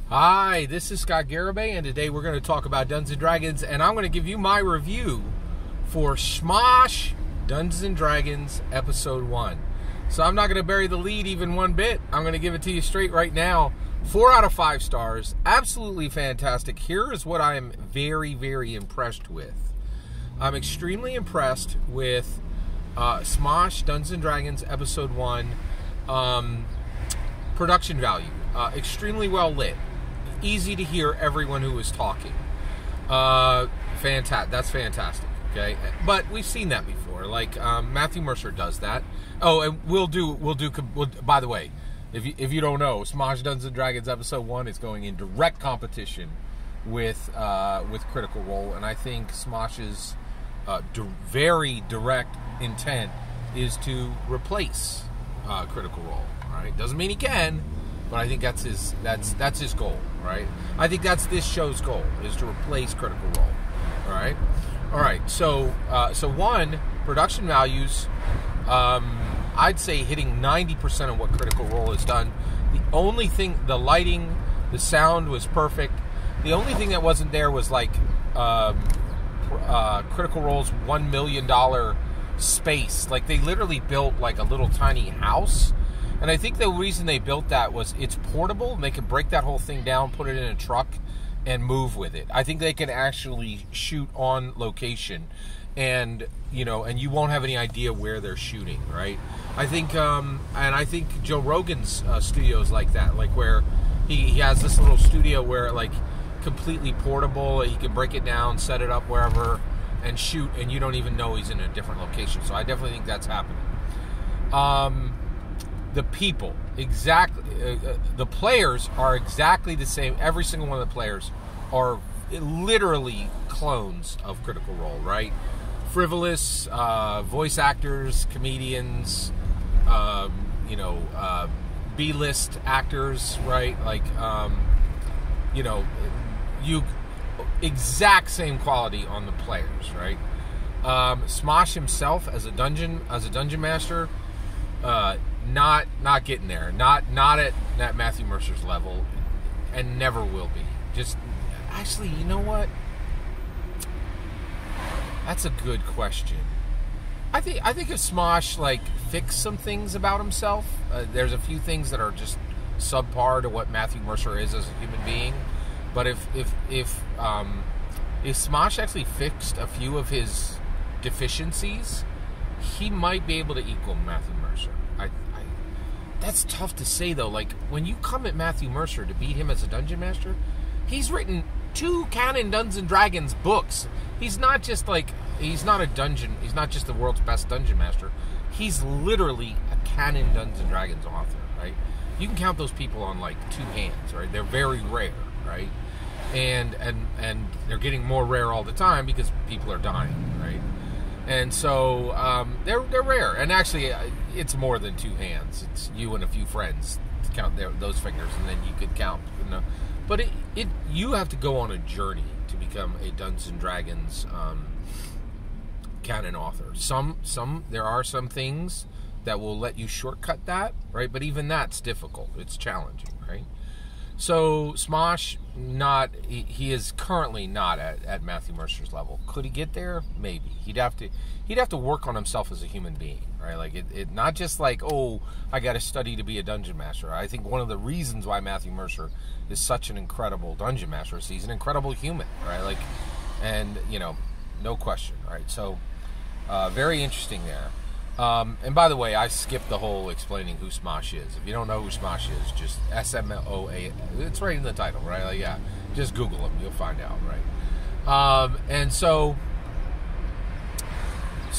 Hi, this is Scott Garibay, and today we're going to talk about Dungeons & Dragons, and I'm going to give you my review for Smosh Dungeons & Dragons Episode 1. So I'm not going to bury the lead even one bit. I'm going to give it to you straight right now. 4 out of 5 stars. Absolutely fantastic. Here is what I am very, very impressed with. I'm extremely impressed with Smosh Dungeons & Dragons Episode 1 production value. Extremely well lit. Easy to hear everyone who is talking. That's fantastic. Okay, but we've seen that before. Like Matthew Mercer does that. Oh, and we'll do. By the way, if you don't know, Smosh Dungeons & Dragons Episode 1 is going in direct competition with Critical Role, and I think Smosh's very direct intent is to replace Critical Role. All right, doesn't mean he can. But I think that's his goal, right? I think that's this show's goal, is to replace Critical Role. All right. So one, production values. I'd say hitting 90% of what Critical Role has done. The only thing, the lighting, the sound was perfect. The only thing that wasn't there was like Critical Role's $1 million space. Like they literally built like a little tiny house. And I think the reason they built that was it's portable, and they can break that whole thing down, put it in a truck, and move with it. I think they can actually shoot on location, and you won't have any idea where they're shooting, right? I think, and I think Joe Rogan's studio is like that, like where he has this little studio where like completely portable, he can break it down, set it up wherever, and shoot, and you don't even know he's in a different location. So I definitely think that's happening. The people, exactly, the players are exactly the same. Every single one of the players are literally clones of Critical Role, right? Frivolous, voice actors, comedians, B-list actors, right? Like, exact same quality on the players, right? Smosh himself as a dungeon master, not getting there, not at Matthew Mercer's level, and never will be. Just actually, you know what? That's a good question. I think if Smosh like fixed some things about himself, there's a few things that are just subpar to what Matthew Mercer is as a human being. But if Smosh actually fixed a few of his deficiencies, he might be able to equal Matthew Mercer. That's tough to say, though. Like, when you come at Matthew Mercer to beat him as a dungeon master, he's written 2 canon Dungeons & Dragons books. He's not just the world's best dungeon master. He's literally a canon Dungeons & Dragons author, right? You can count those people on, like, 2 hands, right? They're very rare, right? And they're getting more rare all the time because people are dying, right? And so they're rare, and actually it's more than 2 hands. It's you and a few friends to count those fingers, and then you could count. But you have to go on a journey to become a Dungeons and Dragons canon author. There are some things that will let you shortcut that, right? But even that's difficult. It's challenging, right? So Smosh, he is currently not at Matthew Mercer's level. Could he get there? Maybe. He'd have to work on himself as a human being, right? Like it not just like, oh, I got to study to be a dungeon master. I think one of the reasons why Matthew Mercer is such an incredible dungeon master is he's an incredible human, right? Like, and no question, right? So very interesting there. And by the way, I skipped the whole explaining who Smosh is. If you don't know who Smosh is, just SMOA. It's right in the title, right? Like, yeah, just Google him. You'll find out, right? And so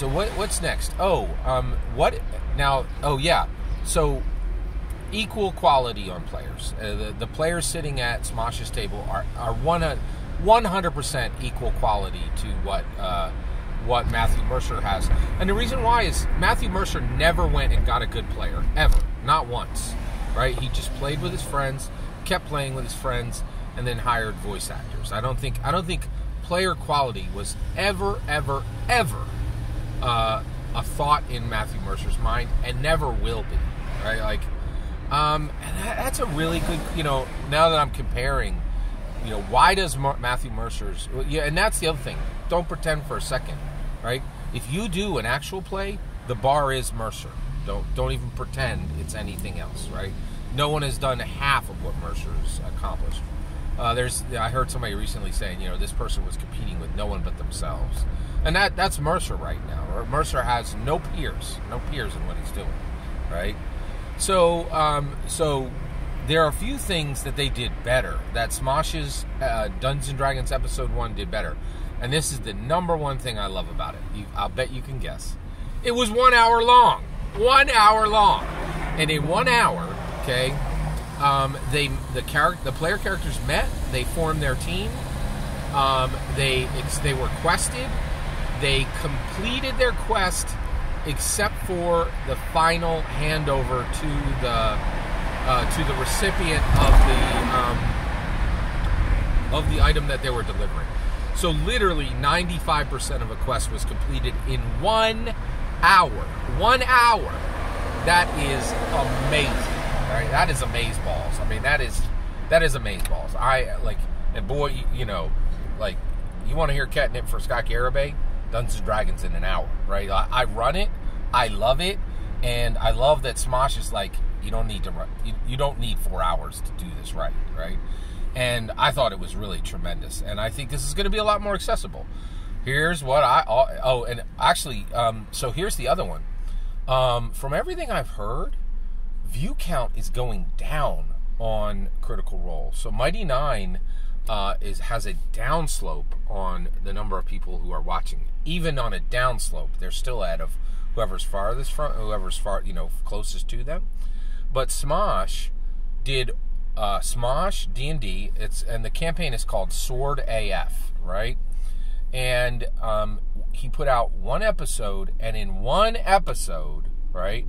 what's next? What now? Oh, yeah. So equal quality on players. The players sitting at Smosh's table are 100% equal quality to what Matthew Mercer has. And the reason why is Matthew Mercer never went and got a good player, ever. Not once, right? He just played with his friends, kept playing with his friends, and then hired voice actors. I don't think player quality was ever a thought in Matthew Mercer's mind, and never will be, right? Like, And that's a really good, now that I'm comparing, why does Matthew Mercer's, and that's the other thing. Don't pretend for a second, right? If you do an actual play, the bar is Mercer. Don't even pretend it's anything else, right? No one has done half of what Mercer's accomplished. I heard somebody recently saying, this person was competing with no one but themselves. And that's Mercer right now. Mercer has no peers in what he's doing, right? So there are a few things that they did better, that Smosh's Dungeons & Dragons Episode 1 did better. And this is the number one thing I love about it. I'll bet you can guess. It was 1 hour long. 1 hour long. And in 1 hour, okay, the player characters met, they formed their team, they were quested, they completed their quest, except for the final handover to the recipient of the item that they were delivering. So literally 95% of a quest was completed in 1 hour. 1 hour. That is amazing. Right? That is amazeballs. I mean, that is amazeballs. And boy, you want to hear catnip for Scott Garibay? Dungeons & Dragons in an hour, right? I run it, I love it, and I love that Smosh is like, you don't need to run, you don't need 4 hours to do this right? And I thought it was really tremendous, and I think this is going to be a lot more accessible. Here's what so here's the other one. From everything I've heard, view count is going down on Critical Role. So Mighty 9 has a downslope on the number of people who are watching. Even on a downslope, they're still ahead of whoever's farthest from, whoever's closest to them. But Smosh did Smosh D&D. And the campaign is called Sword AF, right? And he put out one episode, and in one episode, right,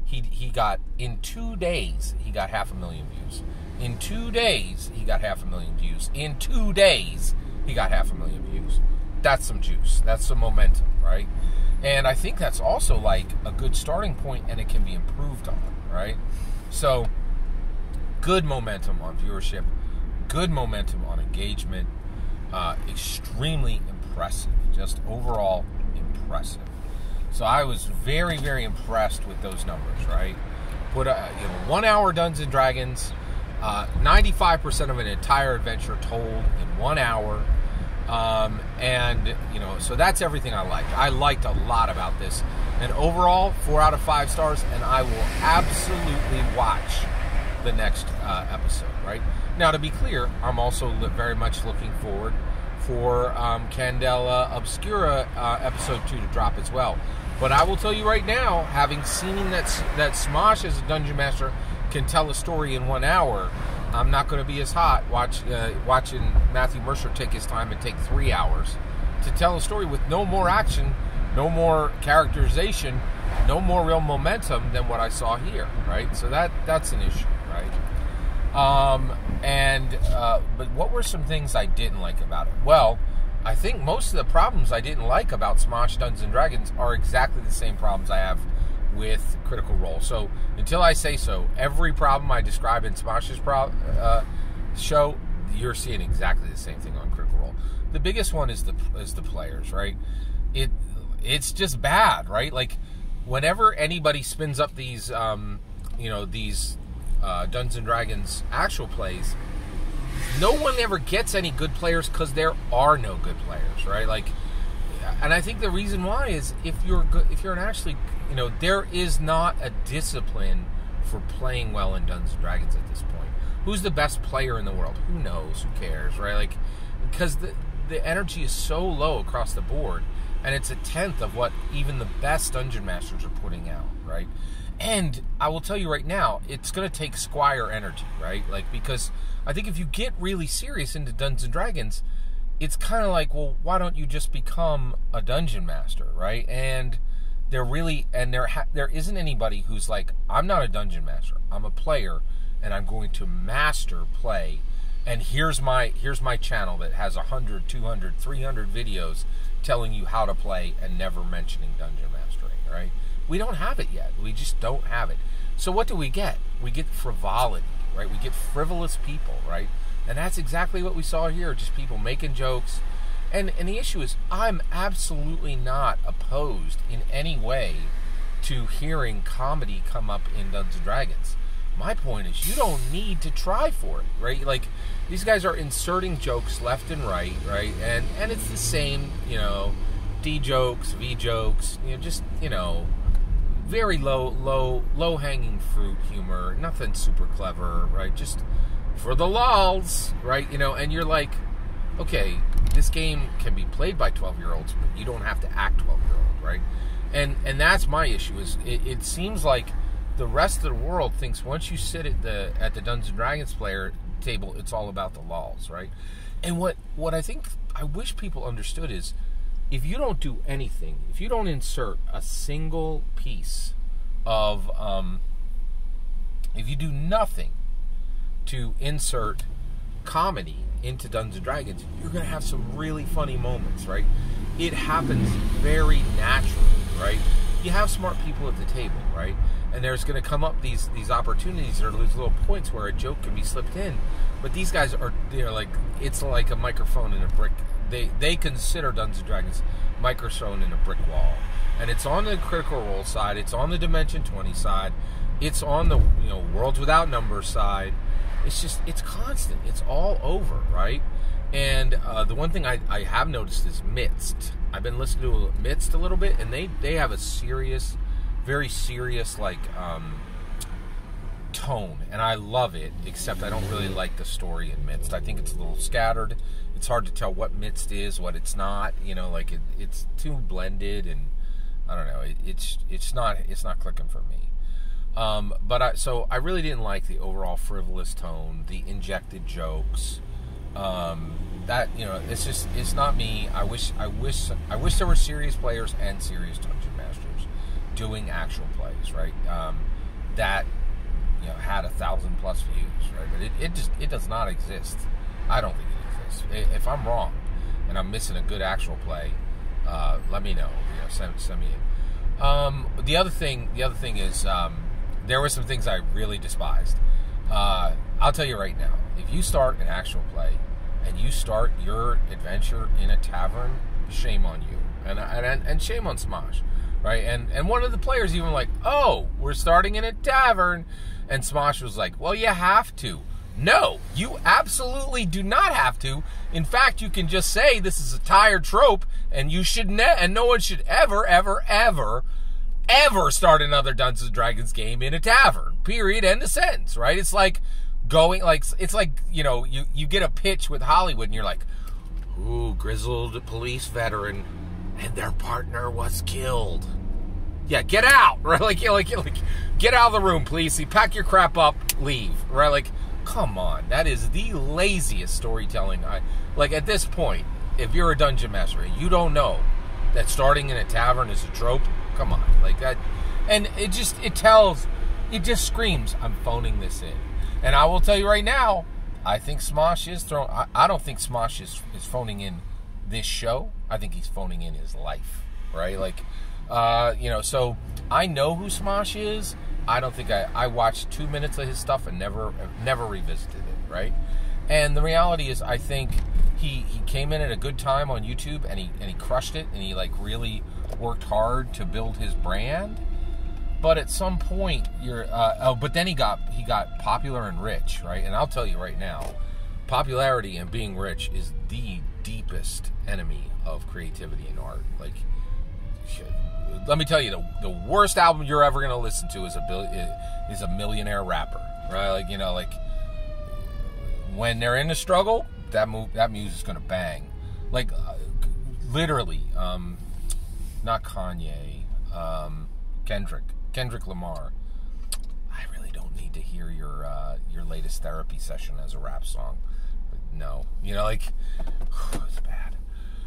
he got, in 2 days, he got 500,000 views. In 2 days, he got 500,000 views. In 2 days, he got 500,000 views. That's some juice. That's some momentum, right? And I think that's also like a good starting point, and it can be improved on, right? So, good momentum on viewership, good momentum on engagement, extremely impressive, just overall impressive. So I was very, very impressed with those numbers, right? Put 1 hour Dungeons & Dragons, 95% of an entire adventure told in 1 hour. So that's everything I liked. I liked a lot about this. And overall, 4 out of 5 stars, and I will absolutely watch the next episode, right? Now, to be clear, I'm also very much looking forward for Candela Obscura episode 2 to drop as well. But I will tell you right now, having seen that Smosh as a Dungeon Master can tell a story in 1 hour, I'm not going to be as hot watching Matthew Mercer take his time and take 3 hours to tell a story with no more action, no more characterization, no more real momentum than what I saw here, right? So that's an issue, right? But what were some things I didn't like about it? Well, I think most of the problems I didn't like about Smosh Dungeons & Dragons are exactly the same problems I have with Critical Role. So, until I say so, every problem I describe in Smosh's show, you're seeing exactly the same thing on Critical Role. The biggest one is the players, right? It's just bad, right? Like, whenever anybody spins up these Dungeons & Dragons actual plays, no one ever gets any good players because there are no good players, right? Like, and I think the reason why is if you're actually, there is not a discipline for playing well in Dungeons & Dragons at this point. Who's the best player in the world? Who knows? Who cares, right? Like, because the energy is so low across the board, and it's a tenth of what even the best Dungeon Masters are putting out, right? And I will tell you right now, it's going to take Squire energy, right? Like, because I think if you get really serious into Dungeons & Dragons, it's kind of like, well, why don't you just become a Dungeon Master, right? And there isn't anybody who's like, I'm not a Dungeon Master. I'm a player, and I'm going to master play. And here's my channel that has 100, 200, 300 videos telling you how to play and never mentioning Dungeon Mastering, right? We don't have it yet. We just don't have it. So what do we get? We get frivolity, right? We get frivolous people, right? And that's exactly what we saw here, just people making jokes. And the issue is, I'm absolutely not opposed in any way to hearing comedy come up in Dungeons & Dragons. My point is, you don't need to try for it, right? Like, these guys are inserting jokes left and right? And it's the same, you know, D jokes, V jokes, you know, just, you know, very low-hanging fruit humor, nothing super clever, right? Just for the lulz, right? You know, and you're like, okay, this game can be played by 12-year-olds, but you don't have to act 12-year-old, right? And that's my issue, is it seems like the rest of the world thinks once you sit at the Dungeons & Dragons player table, it's all about the lulz, right? And what I wish people understood is, if you don't do anything, if you don't insert a single piece of, if you do nothing to insert comedy into Dungeons & Dragons, you're going to have some really funny moments, right? It happens very naturally, right? You have smart people at the table, right? And there's going to come up these opportunities, or these little points where a joke can be slipped in. But these guys they're like, it's like a microphone in a brick. They consider Dungeons & Dragons microphone in a brick wall. And it's on the Critical Role side, it's on the Dimension 20 side, it's on the, you know, Worlds Without Numbers side. It's just, it's constant. It's all over, right? And the one thing I have noticed is Midst. I've been listening to Midst a little bit, and they have a serious, very serious, like, tone. And I love it, except I don't really like the story in Midst. I think it's a little scattered. It's hard to tell what Midst is, what it's not. You know, like, it's too blended, and I don't know. It's not clicking for me. So I really didn't like the overall frivolous tone, the injected jokes. That, you know, it's not me. I wish there were serious players and serious dungeon masters doing actual plays, right? That, you know, had 1,000+ views, right? But it does not exist. I don't think it exists. If I'm wrong and I'm missing a good actual play, let me know. You know, send me it. The other thing is, there were some things I really despised. I'll tell you right now, if you start an actual play and you start your adventure in a tavern, shame on you, and shame on Smosh, right? And one of the players even like, oh, we're starting in a tavern, and Smosh was like, well, you have to. No, you absolutely do not have to. In fact, you can just say this is a tired trope, and you should and no one should ever start another Dungeons & Dragons game in a tavern. Period. End of sentence, right? It's like it's like, you know, you get a pitch with Hollywood and you're like, ooh, grizzled police veteran and their partner was killed. Yeah, get out, right? Like get out of the room, please. You pack your crap up, leave, right? Like, come on. That is the laziest storytelling. Like, at this point, if you're a dungeon master, you don't know that starting in a tavern is a trope. Come on, like that, and it just screams, I'm phoning this in. And I will tell you right now, I think Smosh is I don't think Smosh is phoning in this show. I think he's phoning in his life, right? Like, you know, so I know who Smosh is. I don't think I watched 2 minutes of his stuff and never revisited it, right? And the reality is, I think he came in at a good time on YouTube, and he crushed it, and he like really worked hard to build his brand. But at some point, but then he got popular and rich, right? And I'll tell you right now, popularity and being rich is the deepest enemy of creativity and art. Like, let me tell you, the worst album you're ever going to listen to is a millionaire rapper, right? Like, you know, like, when they're in a struggle, that music's going to bang. Like, literally, not Kanye, Kendrick Lamar. I really don't need to hear your latest therapy session as a rap song. No, you know, like, it's bad.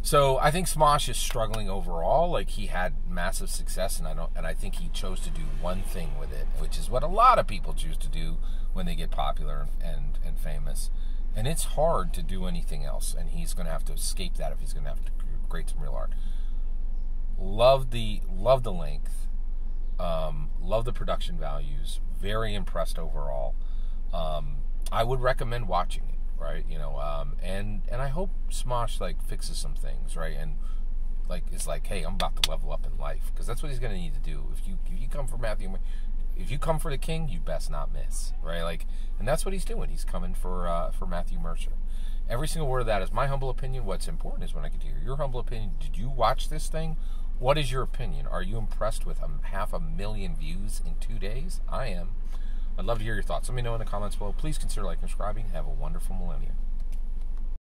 So I think Smosh is struggling overall. Like, he had massive success, and I think he chose to do one thing with it, which is what a lot of people choose to do when they get popular and famous. And it's hard to do anything else, and he's going to have to escape that if he's going to have to create some real art. Love the length. Love the production values. very impressed overall. I would recommend watching it, right? You know, and I hope Smosh like fixes some things, right? And like it's like, hey, I'm about to level up in life, because that's what he's gonna need to do. If you come for Matthew, if you come for the king, you best not miss, right? Like, and that's what he's doing. He's coming for Matthew Mercer. Every single word of that is my humble opinion. What's important is when I get to hear your humble opinion. Did you watch this thing? What is your opinion? Are you impressed with 500,000 views in 2 days? I am. I'd love to hear your thoughts. Let me know in the comments below. Please consider liking and subscribing. Have a wonderful millennium.